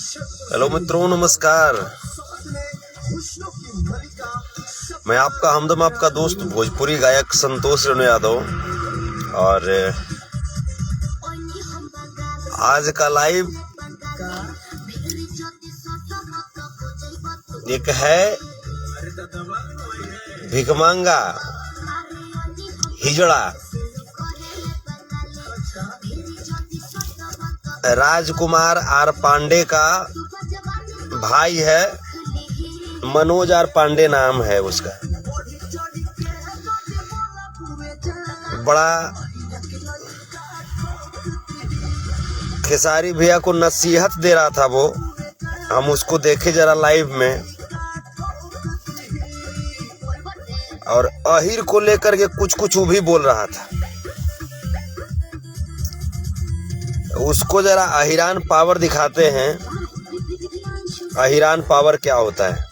Hello मित्रों, नमस्कार। मैं आपका हमदम, आपका दोस्त भोजपुरी गायक संतोष रेणु यादव। और आज का लाइव एक है भिखमंगा हिजड़ा राजकुमार आर पांडे का भाई है। मनोज आर पांडे नाम है उसका। बड़ा खेसारी भैया को नसीहत दे रहा था वो, हम उसको देखे जरा लाइव में। और अहिर को लेकर के कुछ वो भी बोल रहा था। उसको जरा अहिरान पावर दिखाते हैं। अहिरान पावर क्या होता है।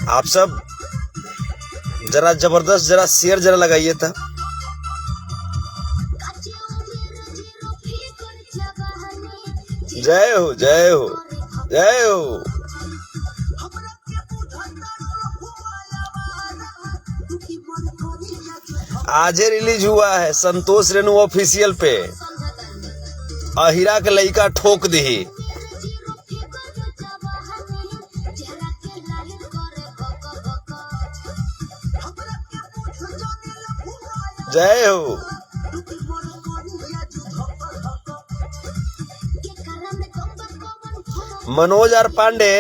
आप सब जरा जबरदस्त जरा शेयर जरा लगाइए था। जय हो जय हो जय हो। आज रिलीज हुआ है संतोष रेणु ऑफिशियल पे। अहिरा के लइका ठोक दी। जय हो। मनोज आर पांडे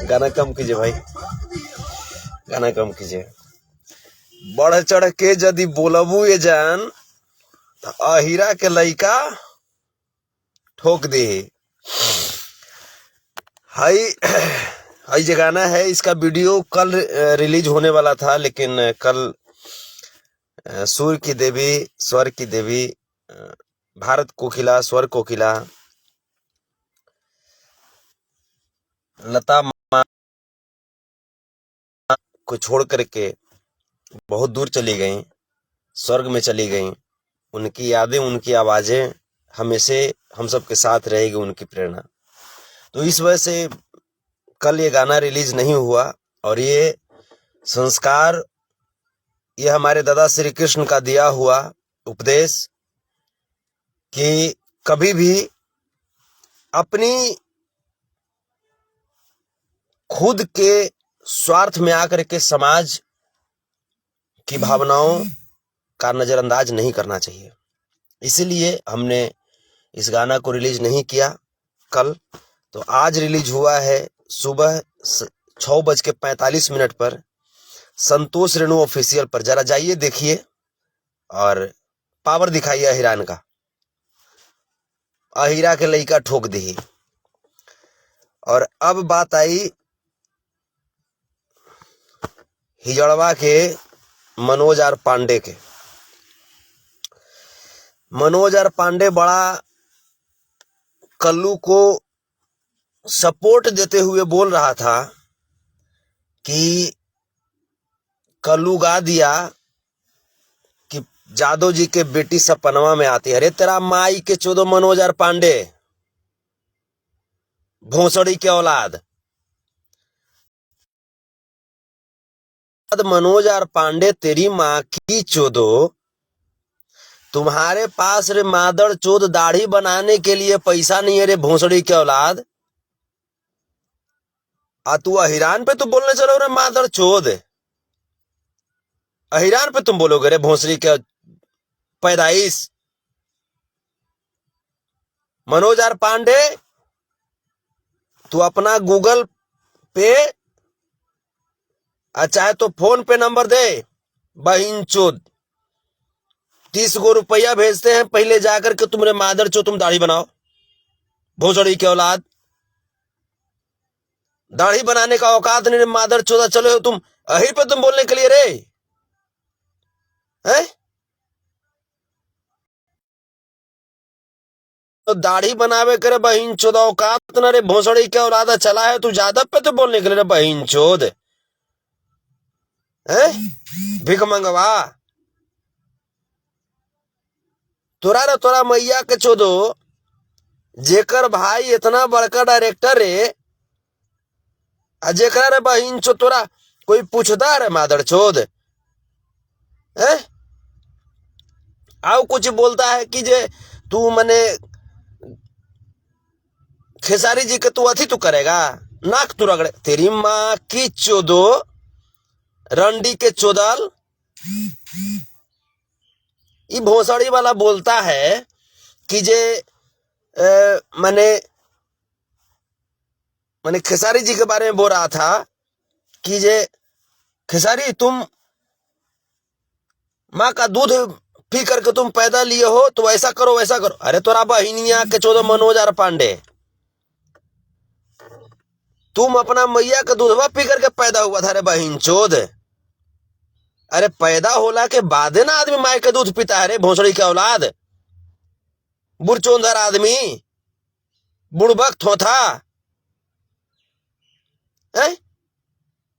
गाना कम कीजिए भाई, गाना कम कीजिए। बढ़ चढ़ के यदि बोलबू ये जान तो अहिरा के लइका ठोक दे। हाई जो गाना है इसका वीडियो कल रिलीज होने वाला था, लेकिन कल सूर्य की देवी, स्वर की देवी, भारत कोकिला, स्वर कोकिला लता को छोड़ करके बहुत दूर चली गईं, स्वर्ग में चली गईं। उनकी यादें, उनकी आवाजें हमेशा हम सब के साथ रहेगी, उनकी प्रेरणा। तो इस वजह से कल ये गाना रिलीज नहीं हुआ। और ये संस्कार, ये हमारे दादा श्री कृष्ण का दिया हुआ उपदेश कि कभी भी अपनी खुद के स्वार्थ में आकर के समाज की भावनाओं का नजरअंदाज नहीं करना चाहिए। इसीलिए हमने इस गाना को रिलीज नहीं किया कल। तो आज रिलीज हुआ है सुबह 6:45 पर संतोष रेणु ऑफिशियल पर। जरा जाइए देखिए और पावर दिखाइए अहिरान का। अहिरा के लइका ठोक दी। और अब बात आई हिजड़वा के मनोज आर पांडे के। मनोज आर पांडे बड़ा कल्लू को सपोर्ट देते हुए बोल रहा था कि कल्लू गा दिया कि जादव जी के बेटी सपनवा में आती है। अरे तेरा माई के चोदो मनोज आर पांडे, भोसड़ी के औलाद। मनोज आर पांडे, तेरी माँ की चोदो, तुम्हारे पास रे मादर चोद दाढ़ी बनाने के लिए पैसा नहीं है रे भोसड़ी के औलाद। तू अहिरान पे तो बोलने चलो रे मादर चोद। अहिरान पे तुम बोलोगे रे भोसड़ी के पैदाइश। मनोज आर पांडे, तू अपना गूगल पे चाहे तो फोन पे नंबर दे, बहिन चोद 30 गो रुपया भेजते हैं, पहले जाकर के तुमरे मादर चो तुम दाढ़ी बनाओ, भोसड़ी के औलाद। दाढ़ी बनाने का औकात नहीं मादर चोदा। चलो तुम अहिर पे तुम बोलने के लिए रे हैं। तो दाढ़ी बनावे करे बहिन चोद औकात न रे भोसड़ी के औलादा चला है तू जादव पे तो बोलने के लिए बहिन चोद है भिख मंगवा तोरा मैया के चोदो जेकर भाई इतना बड़का डायरेक्टर रे जेकरा रे बहिन चो तोरा कोई पूछता रे मादर चोद है आओ कुछ बोलता है कि जे तू मने खेसारी जी के तू अथी तू करेगा नाक तू रगड़े तेरी माँ की चोदो रंडी के चोदल ये भोसड़ी वाला बोलता है कि जे मैंने खेसारी जी के बारे में बोल रहा था कि जे खेसारी तुम माँ का दूध पी करके तुम पैदा लिए हो तो ऐसा करो वैसा करो। अरे तोरा बहिनिया के चोदो मनोज आर पांडे तुम अपना मैया का दूधवा पी करके पैदा हुआ था रे बहिन चोद। अरे पैदा होला के बाद ना आदमी माय का दूध पीता है रे भोसड़ी के औलाद बुरचोंदर आदमी बुड़बक थोथा है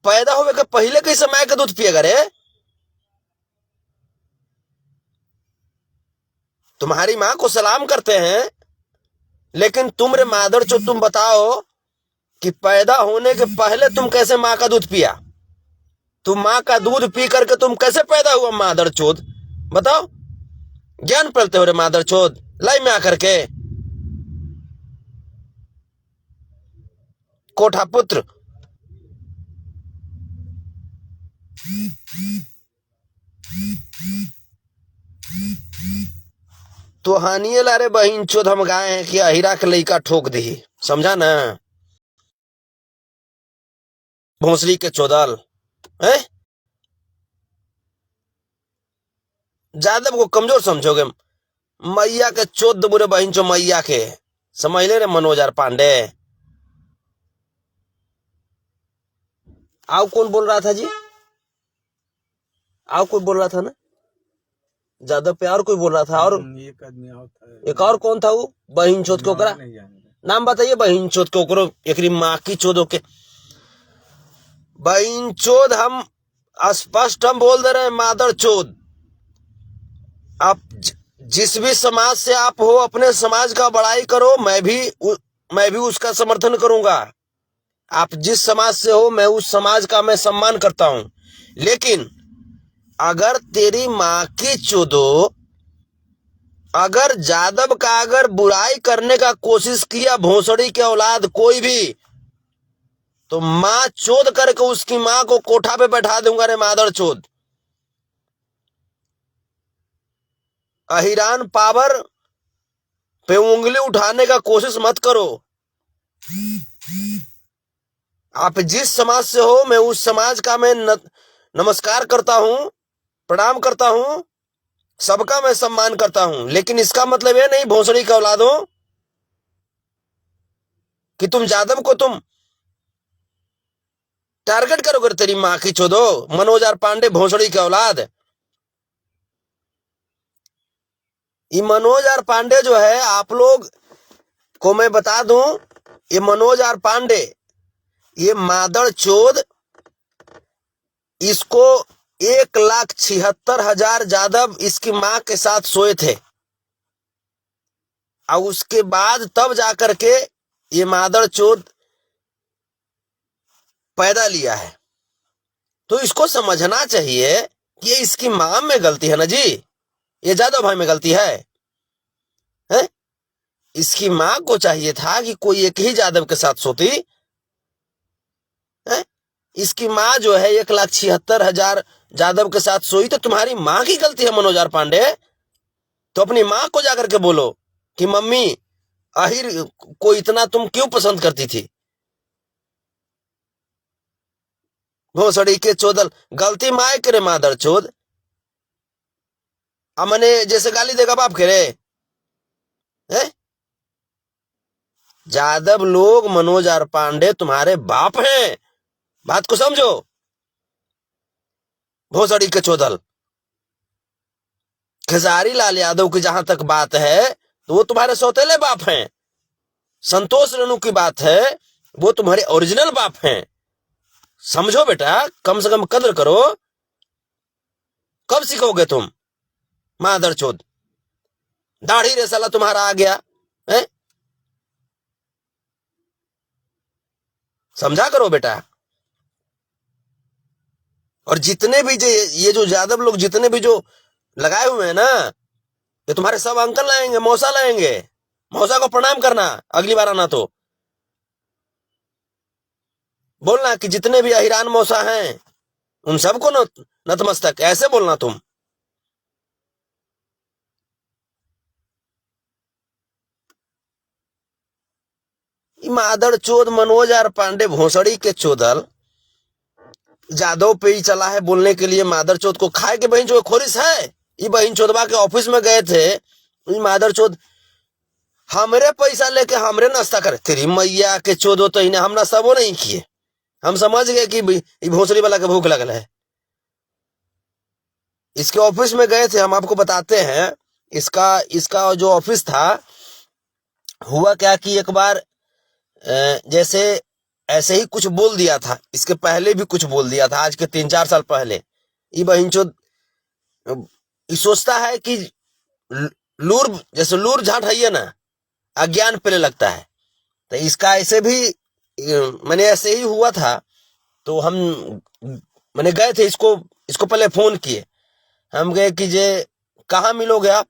पैदा होवे के पहले कैसे माय का दूध पिएगा रे। तुम्हारी माँ को सलाम करते हैं लेकिन तुम रे मादर चो तुम बताओ कि पैदा होने के पहले तुम कैसे माँ का दूध पिया। तुम माँ का दूध पी करके तुम कैसे पैदा हुआ मादर चोद बताओ। ज्ञान पढ़ते हो रे मादर चोद लाई में आकर के कोठा पुत्र तो हानिए लारे बहिन चोद हम गाए हैं कि अहिरा के लइका ठोक दी समझा ना भोसड़ी के चोदल है। जादव को कमजोर समझोगे मैया के चोद बुरे बहिन चो मैया के समझ ले रे मनोज आर पांडे। आओ कौन बोल रहा था जी आओ कोई बोल रहा था ना जादव पे और कोई बोल रहा था और एक आदमी और था एक और कौन था वो बहिन चोद के ओकरा नहीं जानते नाम बताइए बहिन चोद के ओकरो एकरी माँ की चोदो के बहिन चोद हम स्पष्ट हम बोल दे रहे हैं मादर चोद। आप जिस भी समाज से आप हो अपने समाज का बड़ाई करो मैं भी उसका समर्थन करूंगा। आप जिस समाज से हो मैं उस समाज का मैं सम्मान करता हूं लेकिन अगर तेरी माँ की चोदो अगर जादव का अगर बुराई करने का कोशिश किया भोसड़ी के औलाद कोई भी तो माँ चोद करके उसकी माँ को कोठा पे बैठा दूंगा रे मादर चोद। अहिरान पावर पे उंगली उठाने का कोशिश मत करो। आप जिस समाज से हो मैं उस समाज का मैं नमस्कार करता हूं प्रणाम करता हूं सबका मैं सम्मान करता हूं लेकिन इसका मतलब ये नहीं भोसड़ी के औलादों कि तुम जादव को तुम टारगेट करोगे तेरी माँ की चोदो मनोज आर पांडे भोसड़ी के औलाद। ये मनोज आर पांडे जो है आप लोग को मैं बता दूं ये मनोज आर पांडे ये मादर चोद इसको 1,76,000 जादव इसकी माँ के साथ सोए थे और उसके बाद तब जाकर के ये मादर चोद पैदा लिया है। तो इसको समझना चाहिए कि ये इसकी माँ में गलती है ना जी ये जादव भाई में गलती है इसकी माँ को चाहिए था कि कोई एक ही जादव के साथ सोती है। इसकी माँ जो है 1,76,000 जादव के साथ सोई तो तुम्हारी माँ की गलती है मनोज आर पांडे। तो अपनी माँ को जाकर के बोलो कि मम्मी आहिर को इतना तुम क्यों पसंद करती थी। भोसड़ी के चोदल गलती माए करे मादर चोद मैंने जैसे गाली देगा बाप के रे है? जादव लोग मनोज आर पांडे तुम्हारे बाप हैं बात को समझो। भोसड़ी के चोदल खेसारी लाल यादव की जहां तक बात है तो वो तुम्हारे सौतेले बाप हैं। संतोष रेणु की बात है, वो तुम्हारे ओरिजिनल बाप हैं। समझो बेटा, कम से कम कद्र करो। कब सीखोगे तुम? मादरचोद, दाढ़ी रे साला तुम्हारा आ गया है। समझा करो बेटा। और जितने भी ये जो यादव लोग जितने भी जो लगाए हुए हैं ना, ये तुम्हारे सब अंकल लाएंगे, मौसा लाएंगे। मौसा को प्रणाम करना अगली बार आना तो। बोलना कि जितने भी अहिरान मौसा हैं उन सबको नतमस्तक, ऐसे बोलना तुम। मादर चोद मनोज आर पांडे भोसड़ी के चोदल जादव पे ही चला है बोलने के लिए। मादर चोद को खाए के बहन जो खोरिस है। ये बहन चोदवा के ऑफिस में गए थे, मादर चोद हमरे पैसा लेके हमरे नाश्ता करे। तेरी मैया के चोदो तो इन्हें हम नाश्ता वो नहीं किए। हम समझ गए कि भोसड़ी वाला के भूख लगल है। इसके ऑफिस में गए थे, हम आपको बताते हैं। इसका जो ऑफिस था, हुआ क्या कि एक बार जैसे ऐसे ही कुछ बोल दिया था। इसके पहले भी कुछ बोल दिया था, आज के 3-4 साल पहले। ये बहिंचोद सोचता है कि लूर जैसे लूर झाट है ना, अज्ञान पहले लगता है। तो इसका ऐसे भी मैंने ऐसे ही हुआ था। तो हम मैंने गए थे, इसको पहले फोन किए। हम गए कि जे कहाँ मिलोगे आप?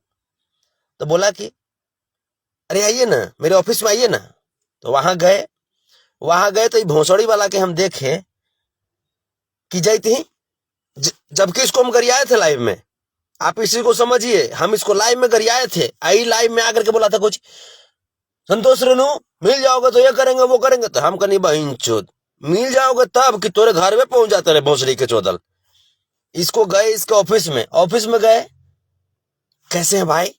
तो बोला कि अरे आइए ना, मेरे ऑफिस में आइए ना। तो वहां गए तो भोसड़ी वाला के हम देखे कि जाती ही, जबकि इसको हम गरियाए थे लाइव में। आप इसी को समझिए, हम इसको लाइव में गरियाए थे। आई लाइव में आकर के बोला था कुछ, संतोष रेणु मिल जाओगे तो ये करेंगे वो करेंगे। तो हम कहीं बहन चोद मिल जाओगे तब कि तोरे घर में पहुंच जाते रहे भोसड़ी के चोदल। इसको गए इसके ऑफिस में गए। कैसे हैं भाई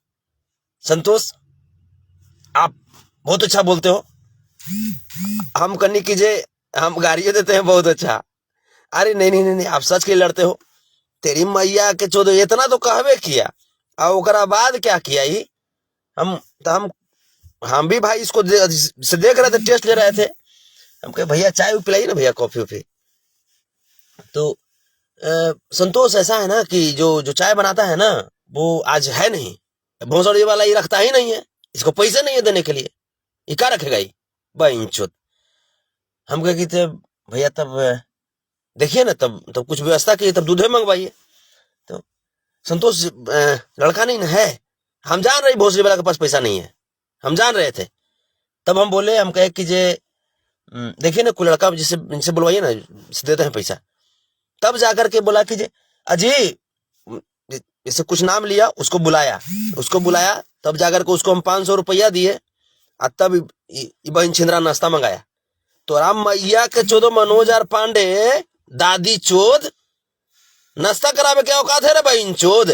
संतोष, आप बहुत अच्छा बोलते हो। हम करनी कीजिए, हम गाड़ियां देते हैं बहुत अच्छा। अरे नहीं, आप सच के लड़ते हो। तेरी मैया के चोदो, इतना तो कहवे किया। और ओकरा बाद क्या किया ही, हम भी भाई इसको से देख रहे थे, टेस्ट ले रहे थे। हम कहे भैया चाय पिलाइए ना भैया, कॉफी वॉफी। तो संतोष ऐसा है ना कि जो चाय बनाता है ना, वो आज है नहीं। भोसड़ी वाला ये रखता ही नहीं है, इसको पैसे नहीं है देने के लिए। ये क्या रखेगा ये बहनचोद? हम कहे कि भैया तब देखिए ना, तब कुछ व्यवस्था की, तब दूधे मंगवाइए। तो संतोष लड़का नहीं ना है। हम जान रहे भोसड़ी वाला के पास पैसा नहीं है, हम जान रहे थे। तब हम बोले, हम कहे कि जे देखिए ना, कोई लड़का जिनसे बुलवाइए ना, देते हैं पैसा। तब जाकर के बोला कि जे अजी, जैसे कुछ नाम लिया, उसको बुलाया। तब जाकर के उसको हम 500 रुपया दिए। और तब बहन छिंदरा नाश्ता मंगाया। तो राम मैया के चोदो मनोज आर पांडे दादी चोद नाश्ता करावे क्या औकात है रे बहन चोद?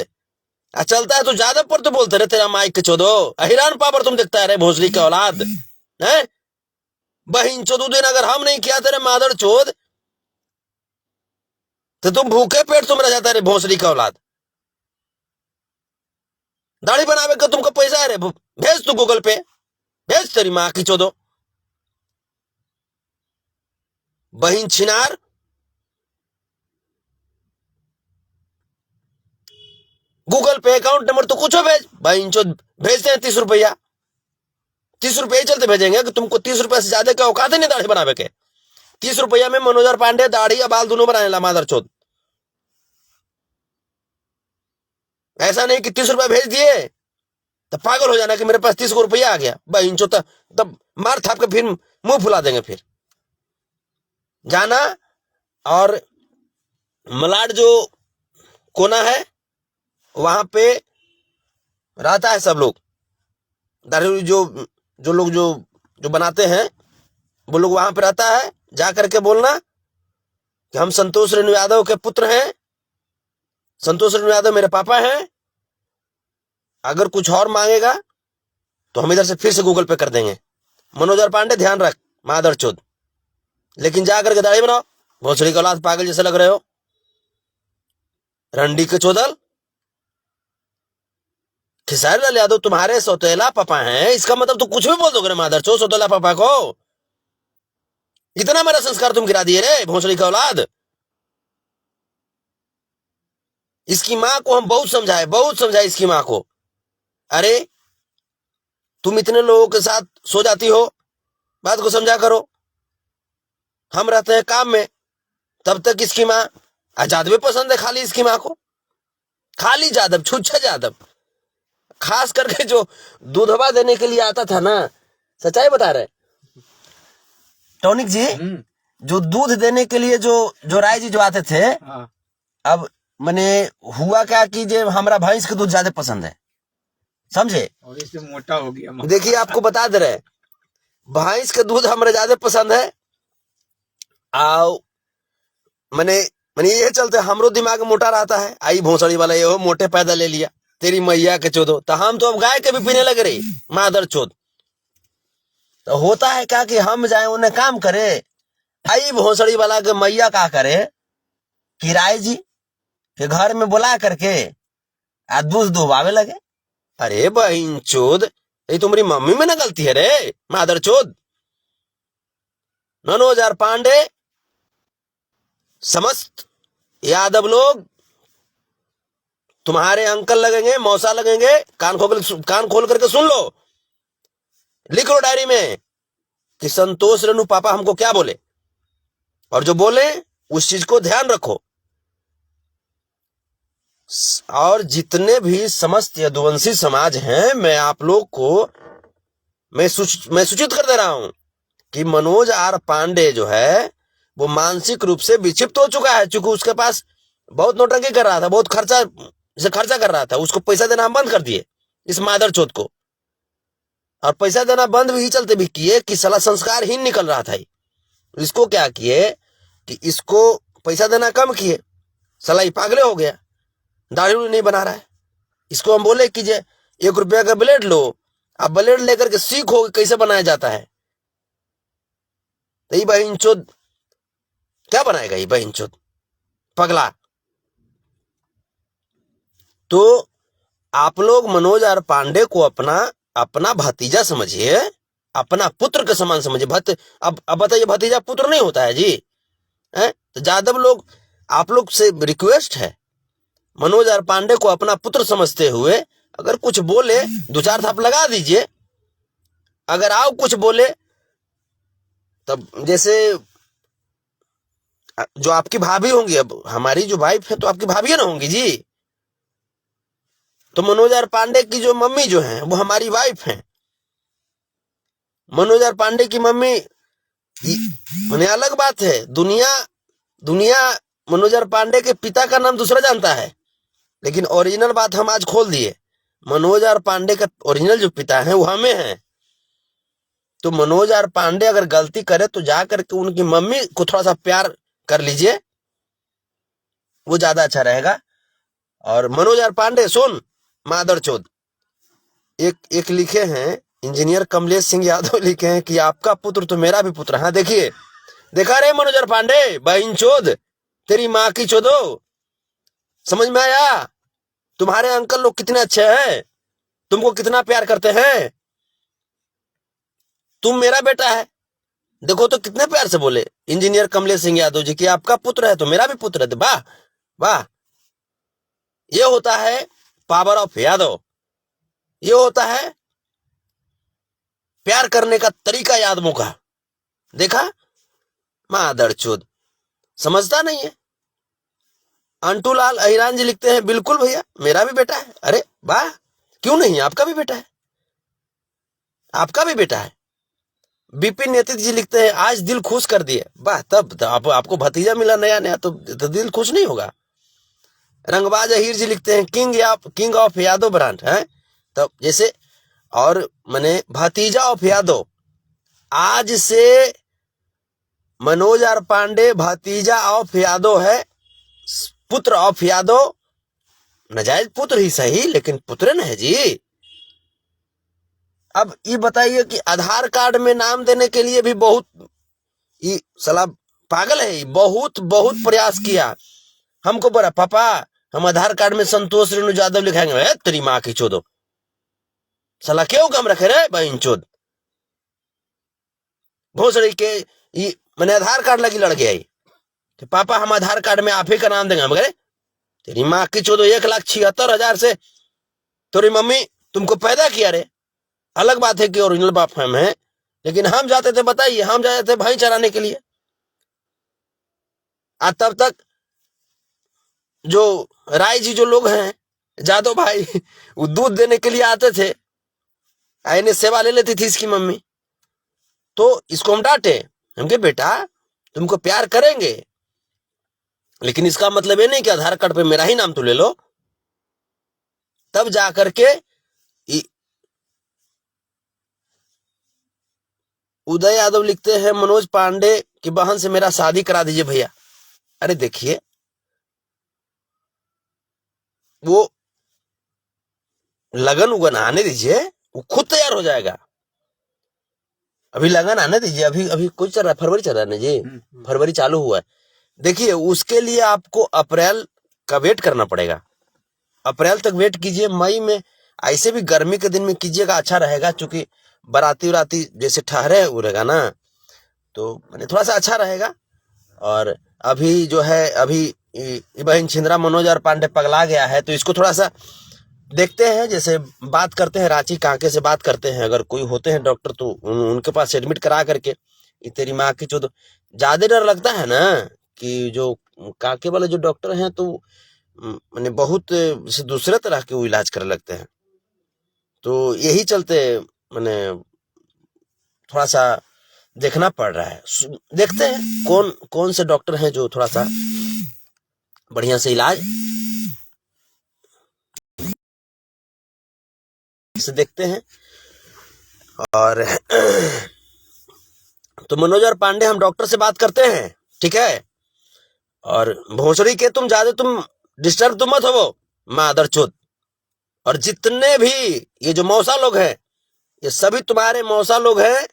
चलता है तो ज्यादा पर तो बोलते रहे तेरा माइक के चोदो। अहिरान पावर तुम देखता है रे भोसड़ी के औलाद है। बहन चोद दिन अगर हम नहीं किया तेरे मादर चोद, तो तुम भूखे पेट तुम रह जाता है रे भोसड़ी का औलाद। दाढ़ी बनावे का तुमको पैसा है रे, भेज तू गूगल पे, भेज तेरी माँ की चोदो बहन छिनार। गूगल पे अकाउंट नंबर तो कुछ भेज, बहन चोद भेजते हैं 30 रुपया। 30 रुपये चलते भेजेंगे कि तुमको 30 रुपये से ज्यादा क्या औकात है नहीं दाढ़ी बनावे के। 30 रुपया में मनोज आर पांडे दाढ़ी या बाल दोनों बनाने ला मादर चोद। ऐसा नहीं कि 30 रुपया भेज दिए तो पागल हो जाना कि मेरे पास 30 रुपया आ गया। बहन चोद तब मार थाप के फिर मुंह फुला देंगे। फिर जाना, और मलाड जो कोना है वहां पे रहता है सब लोग। दाढ़ी जो लोग जो बनाते हैं वो लोग वहां पे रहता है। जा करके बोलना कि हम संतोष रेणु यादव के पुत्र हैं, संतोष रेणु यादव मेरे पापा हैं। अगर कुछ और मांगेगा तो हम इधर से फिर से गूगल पे कर देंगे। मनोज आर पांडे ध्यान रख मादर चोद, लेकिन जा करके दाढ़ी बनाओ। भोसड़ी का औलाद पागल जैसे लग रहे हो, रंडी के चोदल। खेसारी लाल यादव तुम्हारे सौतेला पापा हैं, इसका मतलब तो कुछ भी बोल दोगे मादरचोद सौतेला पापा को। इतना मेरा संस्कार तुम गिरा दिए रे भोसड़ी का औलाद। इसकी माँ को हम बहुत समझाए इसकी माँ को। अरे तुम इतने लोगों के साथ सो जाती हो, बात को समझा करो। हम रहते हैं काम में, तब तक इसकी माँ जादव पसंद है खाली इसकी माँ को, खाली जादव, छुच्छा जादव। खास करके जो दूधवा देने के लिए आता था ना, सच्चाई बता रहे टॉनिक जी, जो दूध देने के लिए जो राय जी जो आते थे, अब मैंने हुआ क्या कि जे हमारा भैंस का दूध ज्यादा पसंद है, समझे, और इससे मोटा हो गया। देखिए आपको बता दे रहे, भैंस का दूध हमारे ज्यादा पसंद है। आओ मैंने ये चलते हमरो दिमाग मोटा रहता है। आई भोसड़ी वाला ये मोटे पैदा ले लिया, तेरी मैया के चोदो, तो हम तो अब गाय के भी पीने लग रही मादर चोद। तो होता है क्या कि हम जाए उन्हें काम करे, आई भोसड़ी वाला के मैया का करे कि राय जी के घर में बुला करके दूध दुहवावे लगे। अरे बहन चोद, ये तुम्हारी मम्मी में ना गलती है रे मादर चोद। मनोज और पांडे समस्त यादव लोग तुम्हारे अंकल लगेंगे, मौसा लगेंगे, कान खोल करके सुन लो, लिख लो डायरी में कि संतोष रेणु पापा हमको क्या बोले, और जो बोले उस चीज को ध्यान रखो। और जितने भी समस्त यदुवंशी समाज हैं, मैं आप लोग को मैं सूचित कर दे रहा हूं कि मनोज आर पांडे जो है वो मानसिक रूप से विक्षिप्त हो चुका है। चूंकि उसके पास बहुत नौटंकी कर रहा था, बहुत खर्चा कर रहा था, उसको पैसा देना हम बंद कर दिए इस मादर चोद को। और पैसा देना बंद भी चलते भी किए कि साला संस्कारहीन निकल रहा था। इसको क्या किए कि इसको पैसा देना कम किए, साला ही पागले हो गया, दाढ़ी नहीं बना रहा है। इसको हम बोले कि जे 1 रुपया का ब्लेड लो, अब ब्लेड लेकर के सीखो कैसे बनाया जाता है। तो ये बहन चोद क्या बनाएगा, ये बहन चोद पगला। तो आप लोग मनोज और पांडे को अपना भतीजा समझिए, अपना पुत्र के समान समझिए। अब बताइए, भतीजा पुत्र नहीं होता है जी, है? तो यादव लोग, आप लोग से रिक्वेस्ट है, मनोज और पांडे को अपना पुत्र समझते हुए अगर कुछ बोले 2-4 थाप लगा दीजिए। अगर आओ कुछ बोले तब, जैसे जो आपकी भाभी होंगी, अब हमारी जो वाइफ है तो आपकी भाभी ना होंगी जी, तो मनोज और पांडे की जो मम्मी जो है वो हमारी वाइफ है। मनोज और पांडे की मम्मी मैंने अलग बात है, दुनिया मनोज और पांडे के पिता का नाम दूसरा जानता है, लेकिन ओरिजिनल बात हम आज खोल दिए। मनोज और पांडे का ओरिजिनल जो पिता है वो हमें है। तो मनोज और पांडे अगर गलती करे तो जाकर के उनकी मम्मी को थोड़ा सा प्यार कर लीजिए, वो ज्यादा अच्छा रहेगा। और मनोज और पांडे सुन मादर चोद, एक लिखे हैं इंजीनियर कमलेश सिंह यादव, लिखे हैं कि आपका पुत्र तो मेरा भी पुत्र। हाँ देखिए, देखा रे मनोज और पांडे, बहन चोद तेरी माँ की चोदो, समझ में आया? तुम्हारे अंकल लोग कितने अच्छे हैं, तुमको कितना प्यार करते हैं। तुम मेरा बेटा है, देखो तो कितने प्यार से बोले इंजीनियर कमलेश सिंह यादव जी कि आपका पुत्र है तो मेरा भी पुत्र है। वाह वाह, ये होता है पावर ऑफ यादव, ये होता है प्यार करने का तरीका यादवों का। देखा, मादर चोद समझता नहीं है। अंटूलाल अहिरान जी लिखते हैं, बिल्कुल भैया मेरा भी बेटा है। अरे वाह, क्यों नहीं, आपका भी बेटा है, आपका भी बेटा है। विपिन नेतृत्व जी लिखते हैं, आज दिल खुश कर दिए। वाह, तब आपको भतीजा मिला नया तो दिल खुश नहीं होगा। रंगबाज अहीर जी लिखते हैं, किंग ऑफ यादव ब्रांड है, तब जैसे, और मैंने भतीजा ऑफ यादव, आज से मनोज और पांडे भतीजा ऑफ यादव है, पुत्र ऑफ यादव, नाजायज पुत्र ही सही लेकिन पुत्र न है जी। अब ये बताइए कि आधार कार्ड में नाम देने के लिए भी बहुत, ये साला पागल है, बहुत प्रयास किया। हमको बोला पापा हम आधार कार्ड में संतोष रेणु यादव लिखाएंगे। तेरी माँ की चोदो, साला क्यों कम रखे रे बहनचोद। भोसड़ी के मैंने आधार कार्ड लगी लड़ गया कि पापा हम आधार कार्ड में आप ही का नाम देंगे। मगर तेरी माँ की चोदो 1,76,000 से तेरी मम्मी तुमको पैदा किया रे। अलग बात है कि ओरिजिनल बाप हम है, लेकिन हम जाते थे, बताइए, हम जाते थे भाई चराने के लिए। आज तब तक जो राय जी जो लोग हैं, जादव भाई, वो दूध देने के लिए आते थे, आईने सेवा ले लेती थी इसकी मम्मी। तो इसको हम डांटे, हम कहे बेटा तुमको प्यार करेंगे, लेकिन इसका मतलब ये नहीं कि आधार कार्ड पे मेरा ही नाम तो ले लो। तब जाकर के उदय यादव लिखते हैं मनोज पांडे की बहन से मेरा शादी करा दीजिए भैया। अरे देखिए, वो लगन उगन आने दीजिए, वो खुद तैयार हो जाएगा। अभी लगन आने दीजिए, अभी अभी कुछ चल रहा है, फरवरी चल रहा है ना जी, फरवरी चालू हुआ है। देखिए उसके लिए आपको अप्रैल का वेट करना पड़ेगा, अप्रैल तक वेट कीजिए। मई में ऐसे भी गर्मी के दिन में कीजिएगा, अच्छा रहेगा, क्योंकि बराती उराती जैसे ठहरे वो रहेगा ना, तो मैंने थोड़ा सा अच्छा रहेगा। और अभी जो है, अभी बहन छिंदरा मनोज और पांडे पगला गया है, तो इसको थोड़ा सा देखते हैं, जैसे बात करते हैं, रांची कांके से बात करते हैं, अगर कोई होते हैं डॉक्टर तो उनके पास एडमिट करा करके। तेरी माँ की चो, तो ज्यादा डर लगता है ना कि जो कांके वाले जो डॉक्टर हैं तो मैंने बहुत दूसरे तरह के वो इलाज करने लगते हैं। तो यही चलते मैंने थोड़ा सा देखना पड़ रहा है। देखते हैं कौन कौन से डॉक्टर हैं जो थोड़ा सा बढ़िया से इलाज से देखते हैं। और तो मनोज और पांडे हम डॉक्टर से बात करते हैं, ठीक है। और भोसड़ी के तुम ज्यादा तुम डिस्टर्ब तुम मत हो मादरचोद। और जितने भी ये जो मौसा लोग हैं, ये सभी तुम्हारे मौसा लोग हैं।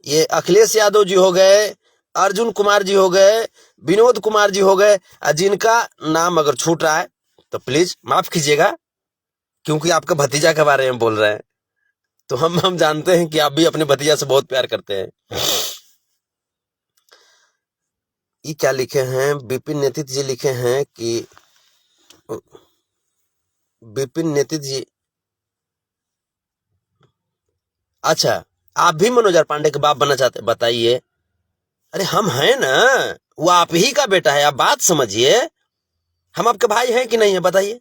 ये अखिलेश यादव जी हो गए, अर्जुन कुमार जी हो गए, विनोद कुमार जी हो गए, जिनका नाम अगर छूट रहा है तो प्लीज माफ कीजिएगा, क्योंकि आपका भतीजा के बारे में बोल रहे हैं। तो हम जानते हैं कि आप भी अपने भतीजा से बहुत प्यार करते हैं। ये क्या लिखे हैं, विपिन नेतित जी लिखे हैं कि विपिन नेतित जी, अच्छा आप भी मनोज और पांडे के बाप बनना चाहते, बताइए। अरे हम हैं ना, वो आप ही का बेटा है, आप बात समझिए। हम आपके भाई हैं कि नहीं है, बताइए।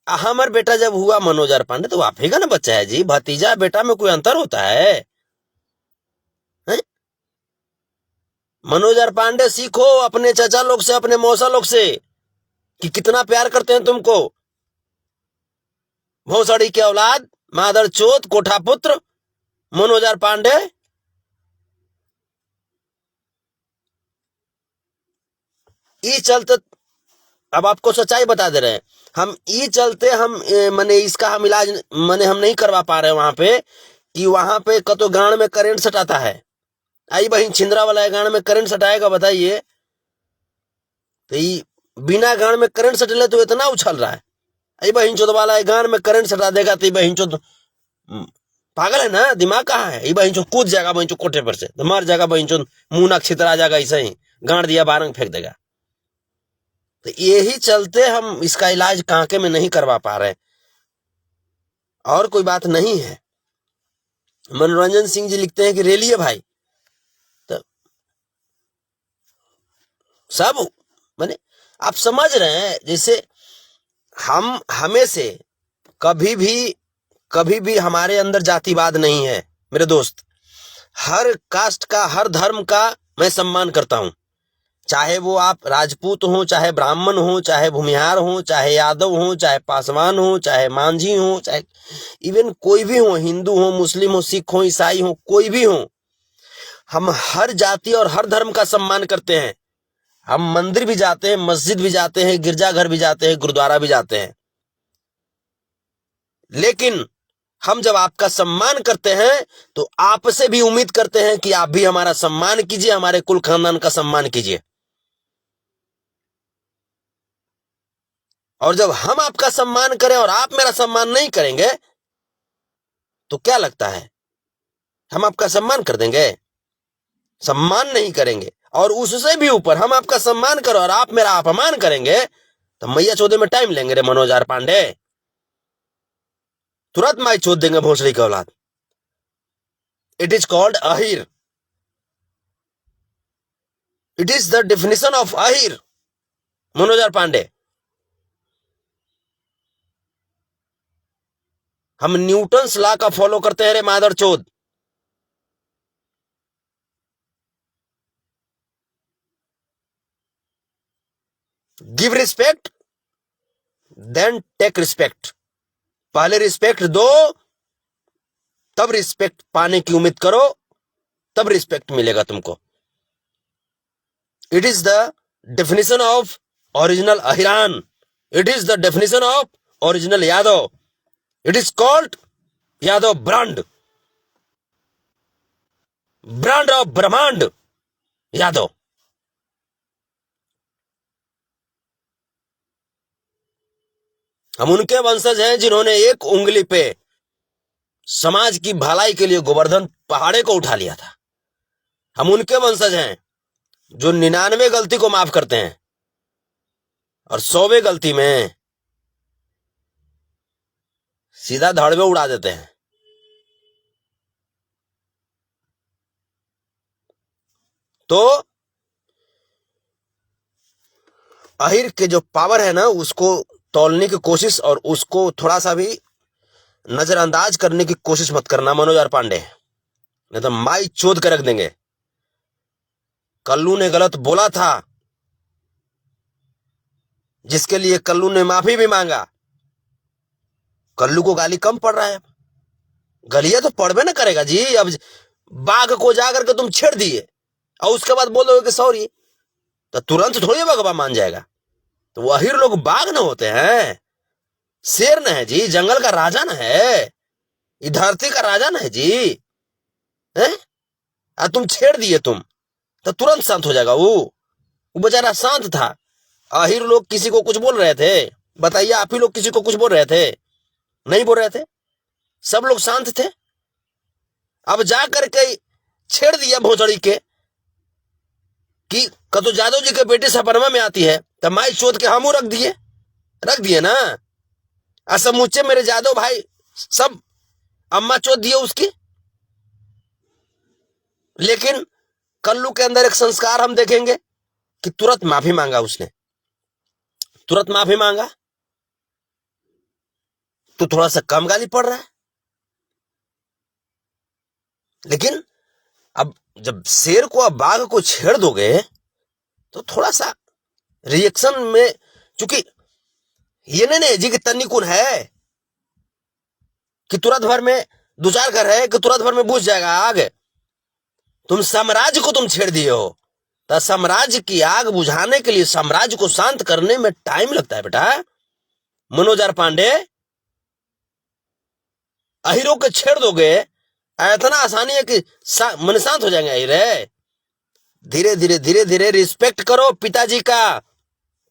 हमार बेटा जब हुआ मनोज और पांडे, तो आप ही का ना बच्चा है जी। भतीजा बेटा में कोई अंतर होता है? मनोज और पांडे सीखो अपने चाचा लोग से, अपने मौसा लोग से, कि कितना प्यार करते हैं तुमको। भोसड़ी के औलाद, मादर चोत, कोठा पुत्र मनोज और पांडे। ये चलते अब आपको सच्चाई बता दे रहे हैं हम, ये चलते हम मैंने इसका हम इलाज मैंने हम नहीं करवा पा रहे वहां पे, कि वहां पे कतो गांड में करंट सटाता है। आई बहन छिंदरा वाला गांड में करंट सटाएगा, बताइए। तो ये बिना गांड में करंट सटले तो इतना उछल रहा है। आई बहन चोद वाला गांड में करंट सटा देगा तो बहन चोद पागल है ना, दिमाग कहाँ है? ये बहन चोद कूद जाएगा बहन चोद कोठे पर से, तो मर जाएगा बहन चोद, मुंह नाक छितरा जाएगा, ऐसे ही गांड दिया बारंग फेंक देगा। तो यही चलते हम इसका इलाज कांके में नहीं करवा पा रहे, और कोई बात नहीं है। मनोरंजन सिंह जी लिखते हैं कि रेली है भाई, तो सब माने आप समझ रहे हैं, जैसे हम हमें से कभी भी हमारे अंदर जातिवाद नहीं है मेरे दोस्त। हर कास्ट का, हर धर्म का मैं सम्मान करता हूं, चाहे वो आप राजपूत हो, चाहे ब्राह्मण हो, चाहे भूमिहार हो, चाहे यादव हो, चाहे पासवान हो, चाहे मांझी हो, चाहे इवन कोई भी हो, हिंदू हो, मुस्लिम हो, सिख हो, ईसाई हो, कोई भी हो, हम हर जाति और हर धर्म का सम्मान करते हैं। हम मंदिर भी जाते हैं, मस्जिद भी जाते हैं, गिरजाघर भी जाते हैं, गुरुद्वारा भी जाते हैं। लेकिन हम जब आपका सम्मान करते हैं तो आपसे भी उम्मीद करते हैं कि आप भी हमारा सम्मान कीजिए, हमारे कुल खानदान का सम्मान कीजिए। और जब हम आपका सम्मान करें और आप मेरा सम्मान नहीं करेंगे, तो क्या लगता है हम आपका सम्मान कर देंगे? सम्मान नहीं करेंगे। और उससे भी ऊपर हम आपका सम्मान करो और आप मेरा अपमान करेंगे तो मैया चौदह में टाइम लेंगे रे मनोज आर पांडे। तुरंत माई चोद देंगे भोसड़ी की औलाद। It is called Ahir. It is the definition of Ahir Manoj R Pandey. हम न्यूटन्स लॉ का फॉलो करते हैं रे मादर चोद। Give respect then take respect. पहले रिस्पेक्ट दो, तब रिस्पेक्ट पाने की उम्मीद करो, तब रिस्पेक्ट मिलेगा तुमको। It is the definition of original Ahiran. It is the definition of original Yadav. It is called Yadav brand, brand of Brahmand Yadav. हम उनके वंशज हैं जिन्होंने एक उंगली पे समाज की भलाई के लिए गोवर्धन पहाड़े को उठा लिया था। हम उनके वंशज हैं जो 99 गलती को माफ करते हैं और 100वें गलती में सीधा धड़ में उड़ा देते हैं। तो अहिर के जो पावर है ना, उसको तौलने की कोशिश और उसको थोड़ा सा भी नजरअंदाज करने की कोशिश मत करना मनोज आर पांडे, नहीं तो माई चोद कर रख देंगे। कल्लू ने गलत बोला था, जिसके लिए कल्लू ने माफी भी मांगा। कल्लू को गाली कम पड़ रहा है, गलिया तो पड़बे ना करेगा जी। अब बाघ को जाकर के तुम छेड़ दिए और उसके बाद बोल दोगे कि सॉरी, तो तुरंत थोड़ी भगवा मान जाएगा। तो वही लोग बाघ न होते हैं, शेर न है जी, जंगल का राजा न है, इस धरती का राजा न है जी। हैं? तुम छेड़ दिए तुम तो तुरंत शांत हो जाएगा। वो बेचारा शांत था। आहिर लोग किसी को कुछ बोल रहे थे? बताइए, आप ही लोग किसी को कुछ बोल रहे थे? नहीं बोल रहे थे, सब लोग शांत थे। अब जा करके छेड़ दिया भोसड़ी के कि कतो जादव जी के बेटे सपरमा में आती है, तो माई चोद के हमू रख दिए ना। समूचे मेरे जादव भाई सब अम्मा चोद दिए उसकी। लेकिन कल्लू के अंदर एक संस्कार हम देखेंगे कि तुरंत माफी मांगा उसने, तुरंत माफी मांगा। तो थोड़ा सा कम गाली पड़ रहा है, लेकिन अब जब शेर को अब बाघ को छेड़ दोगे तो थोड़ा सा रिएक्शन में, चूंकि ये नहीं जी कि तन्नीकुन है कि तुरंत भर में 2-4 घर है कि तुरंत भर में बुझ जाएगा आग। तुम साम्राज्य को तुम छेड़ दिए हो, तो साम्राज्य की आग बुझाने के लिए, साम्राज्य को शांत करने में टाइम लगता है बेटा। मनोज आर पांडे, अहिरों के छेड़ दोगे इतना आसानी है कि मन शांत हो जाएंगे अहिरे। धीरे धीरे धीरे धीरे रिस्पेक्ट करो पिताजी का,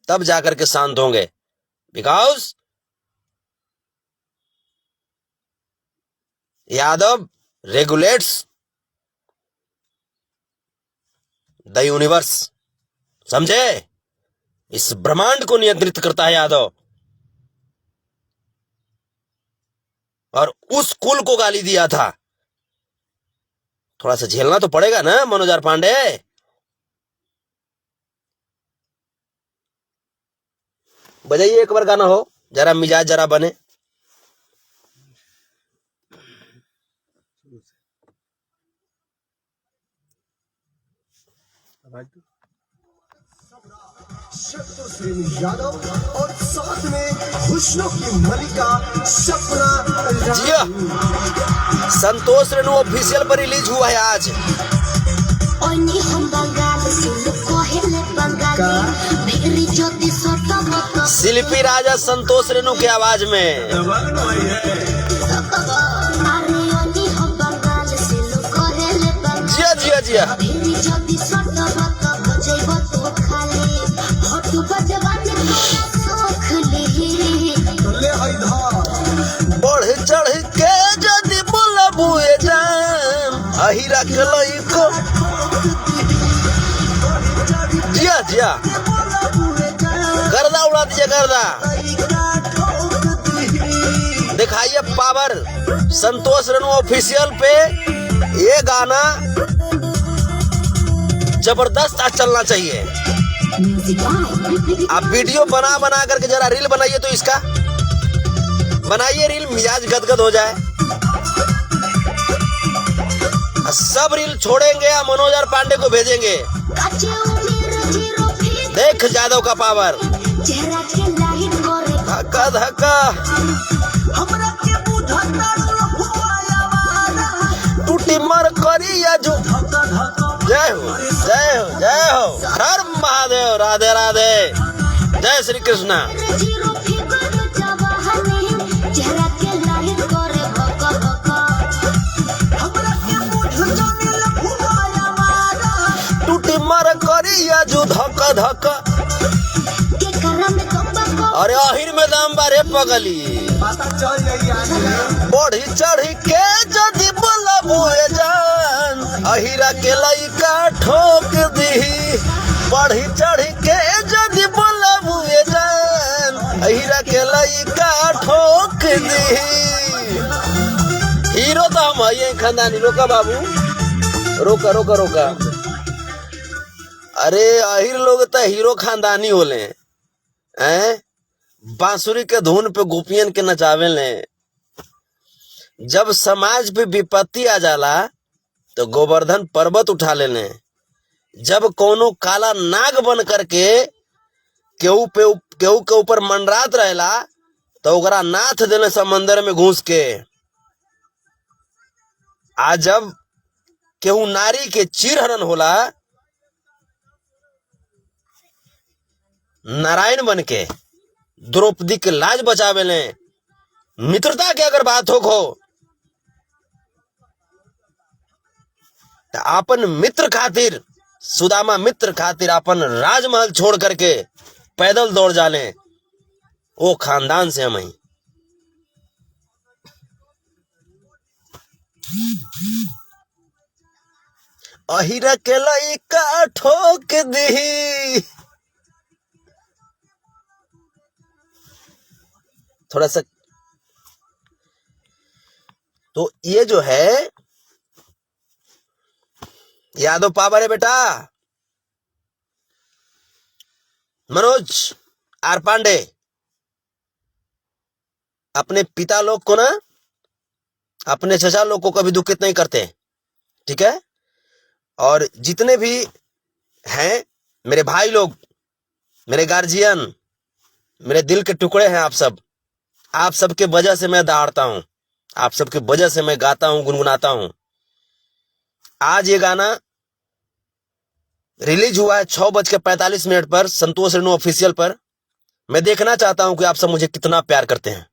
तब जाकर के शांत होंगे। Because Yadav regulates the universe, समझे? इस ब्रह्मांड को नियंत्रित करता है यादव। और उस कुल को गाली दिया था, थोड़ा सा झेलना तो पड़ेगा ना मनोज आर पांडे। बजाइए एक बार गाना हो, जरा मिजाज जरा बने। यादव और साथ में हुस्नों की मलिका सपना। जिया, संतोष रेणु ऑफिशियल पर रिलीज हुआ है आज। शिल्पी राजा संतोष रेणु की आवाज में। जिया जिया जिया, बढ़ चढ़ के जदी बोला अहिरा के लइका जिया जिया गर्दा उड़ा दीजिए गर्दा। दिखाइए पावर संतोष रेणु ऑफिशियल पे। ये गाना जबरदस्त आज चलना चाहिए। आप वीडियो बना बना करके जरा रील बनाइए तो इसका बनाइए रील, मिजाज गदगद हो जाए। सब रील छोड़ेंगे या मनोज और पांडे को भेजेंगे। देख जादव का पावर। धक्का धक्का टूटी मर करी या जो। जय हो जय हो जय हो, हर महादेव, राधे राधे, जय श्री कृष्णा। टूटी मर करी या जो धक्का धक्का। अरे आहिर में दाम बारे पगली बढ़ी चढ़ी के जदी बोला बुए जान। अहिरा के लइका ठोक दी बढ़ी चढ़ी के जदी बोला बुए जान। अहिरा के लइका ठोक दी। हीरो तो हम है खानदानी। रोका बाबू, रोका रोका रोका। अरे आहिर लोग तो हीरो खानदानी होले हैं। बांसुरी के धुन पे गोपियन के नचावे ले। जब समाज पे विपत्ति आ जाला तो गोवर्धन पर्वत उठा लेने। जब कोनो काला नाग बन करके केहू के ऊपर मंडरात रहेला तो ओकरा नाथ देने समंदर में घुस के। आज जब केहू नारी के चीरहरण होला नारायण बन के द्रौपदी के लाज बचावे ले। मित्रता की अगर बात हो तो अपन मित्र खातिर, सुदामा मित्र खातिर अपन राजमहल छोड़ करके पैदल दौड़ जाले। वो खानदान से हम ही। अहिरा के लइका ठोक दी। थोड़ा सा तो ये जो है यादव पावर है बेटा। मनोज आर पांडे अपने पिता लोग को ना, अपने चचा लोग को कभी दुखित नहीं करते, ठीक है। और जितने भी हैं मेरे भाई लोग, मेरे गार्जियन, मेरे दिल के टुकड़े हैं आप सबके वजह से मैं दहाड़ता हूं, आप सबके वजह से मैं गाता हूं, गुनगुनाता हूं। आज ये गाना रिलीज हुआ है 6:45 पर संतोष रेणु ऑफिशियल पर। मैं देखना चाहता हूं कि आप सब मुझे कितना प्यार करते हैं।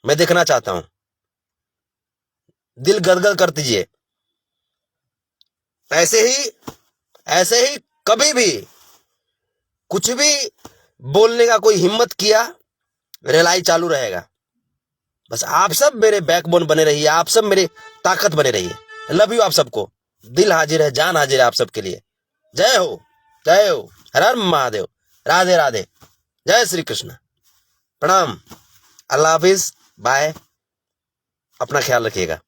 मैं देखना चाहता हूं, दिल गदगद कर दीजिए। ऐसे ही कभी भी कुछ भी बोलने का कोई हिम्मत किया, रिलाई चालू रहेगा। बस आप सब मेरे बैकबोन बने रहिए, आप सब मेरे ताकत बने रहिए। लव यू आप सबको। दिल हाजिर है, जान हाजिर है आप सबके लिए। जय हो हर हर महादेव, राधे राधे, जय श्री कृष्ण, प्रणाम, अल्लाह हाफिज, बाय। अपना ख्याल रखिएगा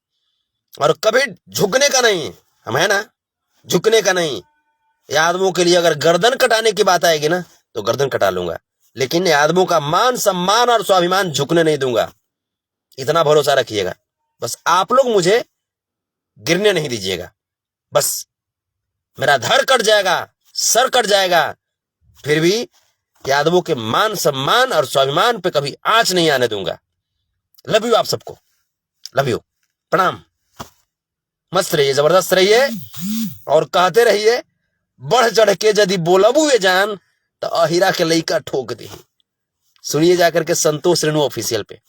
और कभी झुकने का नहीं, हम है ना, झुकने का नहीं। ये आदमों के लिए अगर गर्दन कटाने की बात आएगी ना तो गर्दन कटा लूंगा, लेकिन ये आदमों का मान सम्मान और स्वाभिमान झुकने नहीं दूंगा। इतना भरोसा रखिएगा। बस आप लोग मुझे गिरने नहीं दीजिएगा। बस मेरा धड़ कट जाएगा, सर कट जाएगा, फिर भी यादवों के मान सम्मान और स्वाभिमान पे कभी आंच नहीं आने दूंगा। लव यू आप सबको, लव यू, प्रणाम। मस्त रहिए, जबरदस्त रहिए और कहते रहिए बढ़ चढ़ के यदि बोलबू ये जान तो अहिरा के लइका ठोक दी। सुनिए जाकर के संतोष रेणु ऑफिशियल पे।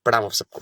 प्रणाम आप सबको।